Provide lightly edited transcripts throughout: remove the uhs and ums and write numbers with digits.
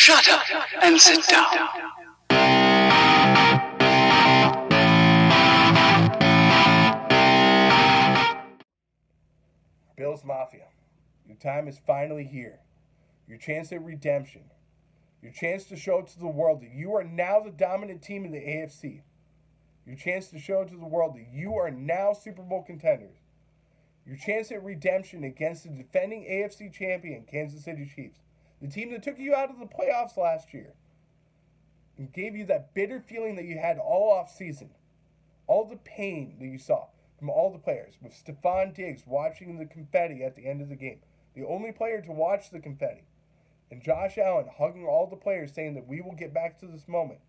Shut up and sit down. Bills Mafia, your time is finally here. Your chance at redemption. Your chance to show to the world that you are now the dominant team in the AFC. Your chance to show to the world that you are now Super Bowl contenders. Your chance at redemption against the defending AFC champion, Kansas City Chiefs. The team that took you out of the playoffs last year and gave you that bitter feeling that you had all off season. All the pain that you saw from all the players, with Stephon Diggs watching the confetti at the end of the game, the only player to watch the confetti, and Josh Allen hugging all the players saying that we will get back to this moment.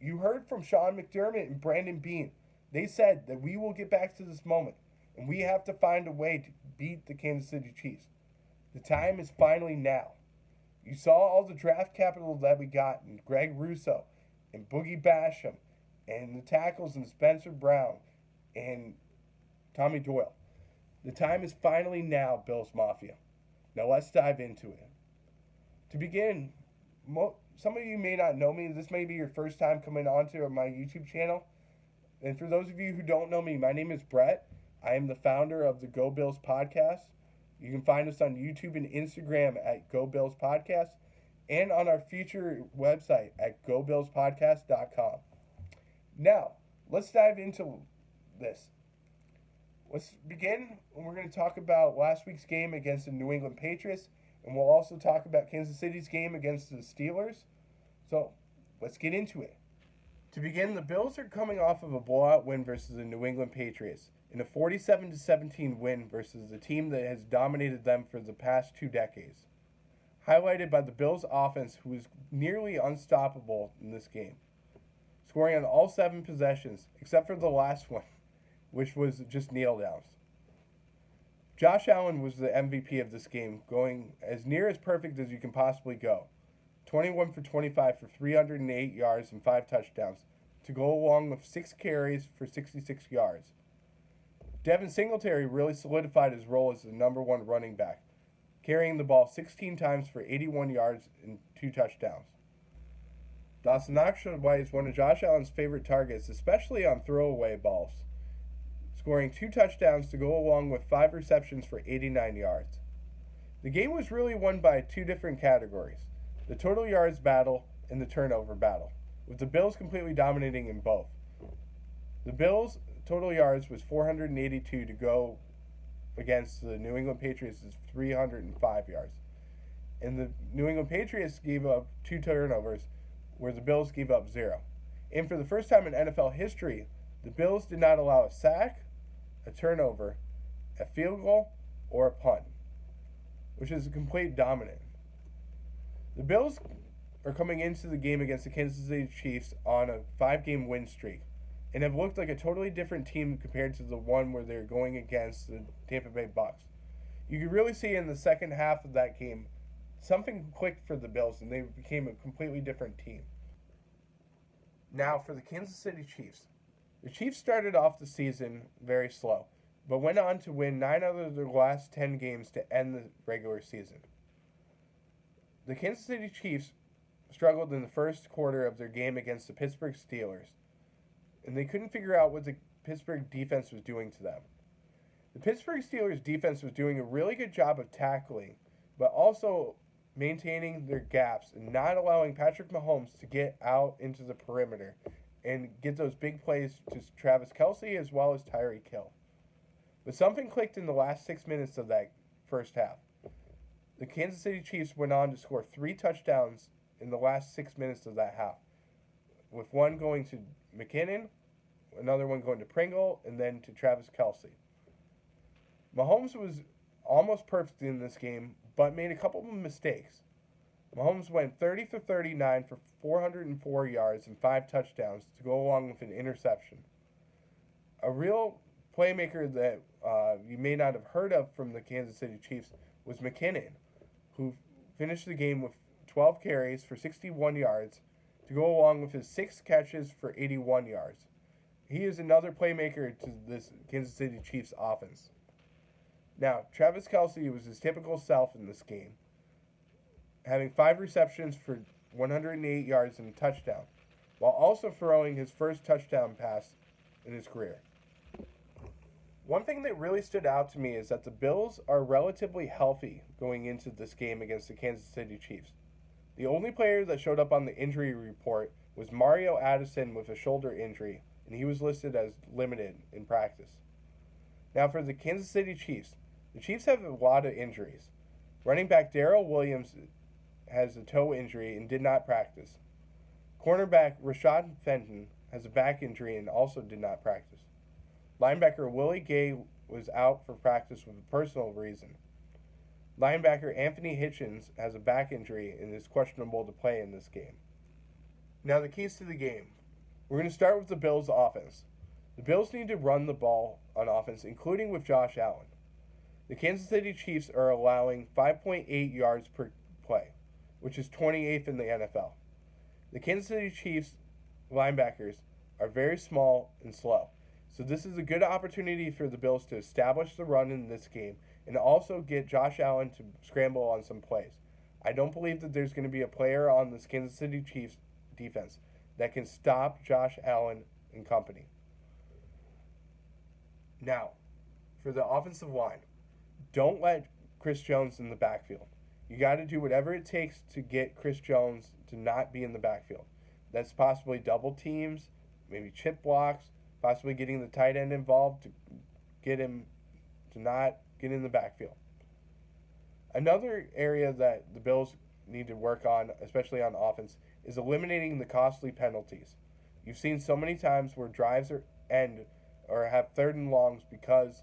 You heard from Sean McDermott and Brandon Beane. They said that we will get back to this moment, and we have to find a way to beat the Kansas City Chiefs. The time is finally now. You saw all the draft capital that we got in Greg Russo and Boogie Basham and the tackles in Spencer Brown and Tommy Doyle. The time is finally now, Bills Mafia. Now let's dive into it. To begin, some of you may not know me. This may be your first time coming onto my YouTube channel. And for those of you who don't know me, my name is Brett. I am the founder of the Go Bills podcast. You can find us on YouTube and Instagram at Go Bills Podcast and on our future website at gobillspodcast.com. Now, let's dive into this. Let's begin, and we're going to talk about last week's game against the New England Patriots, and we'll also talk about Kansas City's game against the Steelers. So, let's get into it. To begin, the Bills are coming off of a blowout win versus the New England Patriots, in a 47-17 win versus a team that has dominated them for the past 2 decades. Highlighted by the Bills' offense, who was nearly unstoppable in this game, scoring on all 7 possessions, except for the last one, which was just kneel downs. Josh Allen was the MVP of this game, going as near as perfect as you can possibly go. 21 for 25 for 308 yards and 5 touchdowns, to go along with 6 carries for 66 yards. Devin Singletary really solidified his role as the number 1 running back, carrying the ball 16 times for 81 yards and 2 touchdowns. Dawson Knox is one of Josh Allen's favorite targets, especially on throwaway balls, scoring 2 touchdowns to go along with 5 receptions for 89 yards. The game was really won by 2 different categories, the total yards battle and the turnover battle, with the Bills completely dominating in both. The Bills' total yards was 482 to go against the New England Patriots' 305 yards. And the New England Patriots gave up 2 turnovers, where the Bills gave up 0. And for the first time in NFL history, the Bills did not allow a sack, a turnover, a field goal, or a punt, which is a complete dominance. The Bills are coming into the game against the Kansas City Chiefs on a 5-game win streak and have looked like a totally different team compared to the one where they're going against the Tampa Bay Bucks. You could really see in the second half of that game, something clicked for the Bills and they became a completely different team. Now for the Kansas City Chiefs. The Chiefs started off the season very slow, but went on to win 9 out of their last 10 games to end the regular season. The Kansas City Chiefs struggled in the first quarter of their game against the Pittsburgh Steelers, and they couldn't figure out what the Pittsburgh defense was doing to them. The Pittsburgh Steelers defense was doing a really good job of tackling, but also maintaining their gaps and not allowing Patrick Mahomes to get out into the perimeter and get those big plays to Travis Kelsey as well as Tyreek Hill. But something clicked in the last 6 minutes of that first half. The Kansas City Chiefs went on to score 3 touchdowns in the last 6 minutes of that half, with one going to McKinnon, another one going to Pringle, and then to Travis Kelsey. Mahomes was almost perfect in this game, but made a couple of mistakes. Mahomes went 30 for 39 for 404 yards and 5 touchdowns to go along with an interception. A real playmaker that you may not have heard of from the Kansas City Chiefs was McKinnon, who finished the game with 12 carries for 61 yards to go along with his 6 catches for 81 yards. He is another playmaker to this Kansas City Chiefs offense. Now, Travis Kelsey was his typical self in this game. having 5 receptions for 108 yards and a touchdown, while also throwing his first touchdown pass in his career. One thing that really stood out to me is that the Bills are relatively healthy going into this game against the Kansas City Chiefs. The only player that showed up on the injury report was Mario Addison with a shoulder injury, and he was listed as limited in practice. Now for the Kansas City Chiefs, the Chiefs have a lot of injuries. Running back Darrell Williams has a toe injury and did not practice. Cornerback Rashad Fenton has a back injury and also did not practice. Linebacker Willie Gay was out for practice with a personal reason. Linebacker Anthony Hitchens has a back injury and is questionable to play in this game. Now the keys to the game. We're going to start with the Bills' offense. The Bills need to run the ball on offense, including with Josh Allen. The Kansas City Chiefs are allowing 5.8 yards per play, which is 28th in the NFL. The Kansas City Chiefs linebackers are very small and slow. So this is a good opportunity for the Bills to establish the run in this game and also get Josh Allen to scramble on some plays. I don't believe that there's going to be a player on this Kansas City Chiefs defense that can stop Josh Allen and company. Now, for the offensive line, don't let Chris Jones in the backfield. You got to do whatever it takes to get Chris Jones to not be in the backfield. That's possibly double teams, maybe chip blocks, possibly getting the tight end involved to get him to not get in the backfield. Another area that the Bills need to work on, especially on offense, is eliminating the costly penalties. You've seen so many times where drives end or have third and longs because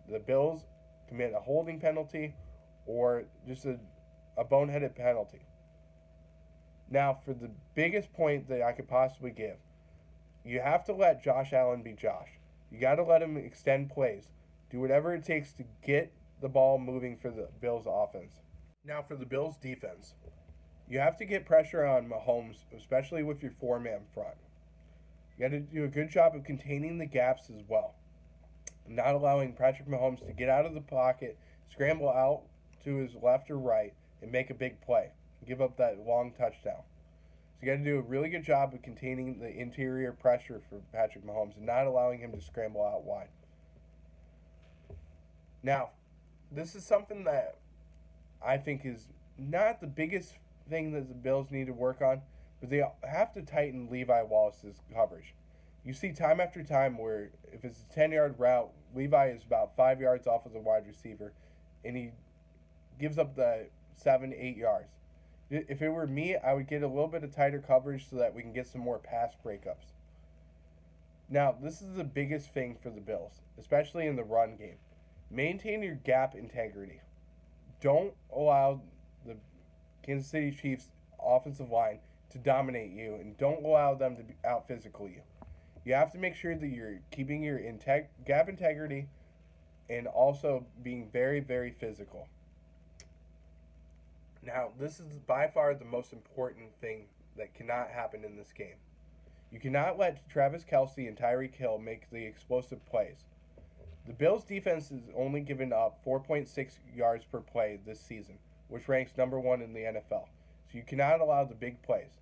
the Bills commit a holding penalty or just a boneheaded penalty. Now, for the biggest point that I could possibly give, you have to let Josh Allen be Josh. You got to let him extend plays. Do whatever it takes to get the ball moving for the Bills offense. Now for the Bills defense. You have to get pressure on Mahomes, especially with your 4-man front. You got to do a good job of containing the gaps as well. Not allowing Patrick Mahomes to get out of the pocket, scramble out to his left or right, and make a big play. Give up that long touchdown. So you got to do a really good job of containing the interior pressure for Patrick Mahomes and not allowing him to scramble out wide. Now, this is something that I think is not the biggest thing that the Bills need to work on, but they have to tighten Levi Wallace's coverage. You see time after time where if it's a 10-yard route, Levi is about 5 yards off of the wide receiver, and he gives up the 7-8 yards. If it were me, I would get a little bit of tighter coverage so that we can get some more pass breakups. Now, this is the biggest thing for the Bills, especially in the run game. Maintain your gap integrity. Don't allow the Kansas City Chiefs offensive line to dominate you, and don't allow them to out-physical you. You have to make sure that you're keeping your gap integrity and also being very, very physical. Now, this is by far the most important thing that cannot happen in this game. You cannot let Travis Kelsey and Tyreek Hill make the explosive plays. The Bills' defense has only given up 4.6 yards per play this season, which ranks number 1 in the NFL. So you cannot allow the big plays.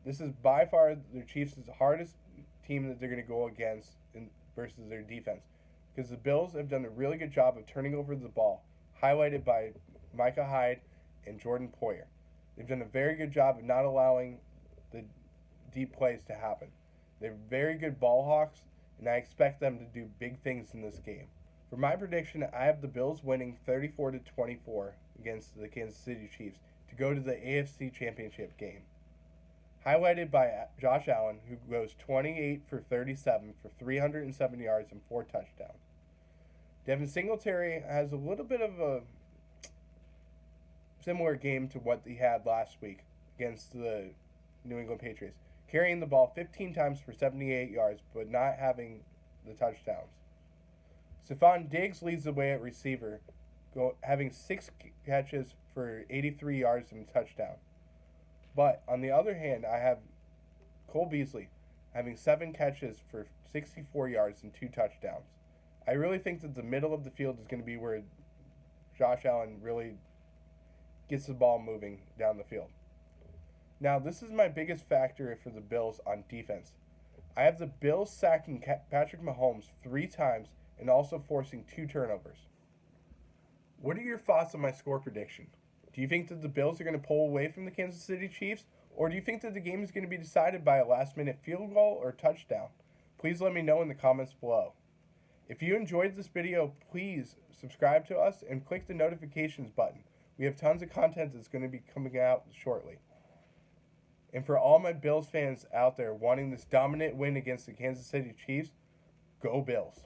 This is by far the Chiefs' hardest team that they're going to go against versus their defense, because the Bills have done a really good job of turning over the ball, highlighted by Micah Hyde and Jordan Poyer. They've done a very good job of not allowing the deep plays to happen. They're very good ball hawks, and I expect them to do big things in this game. For my prediction, I have the Bills winning 34-24 against the Kansas City Chiefs to go to the AFC Championship game. Highlighted by Josh Allen, who goes 28 for 37 for 307 yards and 4 touchdowns. Devin Singletary has a little bit of a similar game to what he had last week against the New England Patriots, carrying the ball 15 times for 78 yards, but not having the touchdowns. Stephon Diggs leads the way at receiver, having 6 catches for 83 yards and a touchdown. But on the other hand, I have Cole Beasley having 7 catches for 64 yards and 2 touchdowns. I really think that the middle of the field is going to be where Josh Allen really gets the ball moving down the field. Now, this is my biggest factor for the Bills on defense. I have the Bills sacking Patrick Mahomes 3 times and also forcing 2 turnovers. What are your thoughts on my score prediction? Do you think that the Bills are going to pull away from the Kansas City Chiefs? Or do you think that the game is going to be decided by a last-minute field goal or touchdown? Please let me know in the comments below. If you enjoyed this video, please subscribe to us and click the notifications button. We have tons of content that's going to be coming out shortly. And for all my Bills fans out there wanting this dominant win against the Kansas City Chiefs, go Bills.